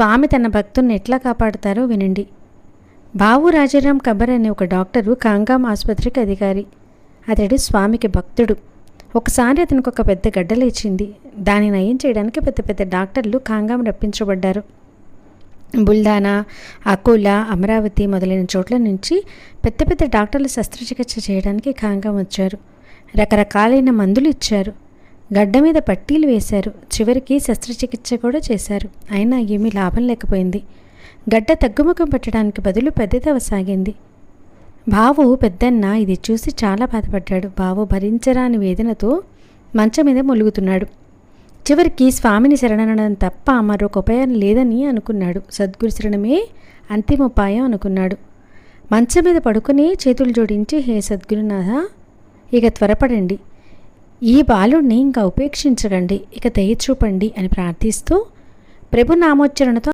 స్వామి తన భక్తుల్ని ఎట్లా కాపాడుతారో వినండి. బావు రాజారాం కబ్బర్ అనే ఒక డాక్టరు కాంగాం ఆసుపత్రికి అధికారి. అతడు స్వామికి భక్తుడు. ఒకసారి అతనికి ఒక పెద్ద గడ్డ లేచింది. దాన్ని నయం చేయడానికి పెద్ద పెద్ద డాక్టర్లు కాంగాం రప్పించబడ్డారు. బుల్దానా, అకోలా, అమరావతి మొదలైన చోట్ల నుంచి పెద్ద పెద్ద డాక్టర్లు శస్త్రచికిత్స చేయడానికి కాంగాం వచ్చారు. రకరకాలైన మందులు ఇచ్చారు. గడ్డ మీద పట్టీలు వేశారు. చివరికి శస్త్రచికిత్స కూడా చేశారు. అయినా ఏమీ లాభం లేకపోయింది. గడ్డ తగ్గుముఖం పెట్టడానికి బదులు పెద్దదవసాగింది. బావు పెద్దన్న ఇది చూసి చాలా బాధపడ్డాడు. బావు భరించరాని వేదనతో మంచం మీద మొలుగుతున్నాడు. చివరికి స్వామిని శరణనడం తప్ప మరొక ఉపాయం లేదని అనుకున్నాడు. సద్గురు శరణమే అంతిమ ఉపాయం అనుకున్నాడు. మంచం మీద పడుకుని చేతులు జోడించి, హే సద్గురునాథ, ఇక త్వరపడండి, ఈ బాలుణ్ణి ఇంకా ఉపేక్షించకండి, ఇక దయ చూపండి అని ప్రార్థిస్తూ ప్రభు నామోచ్చరణతో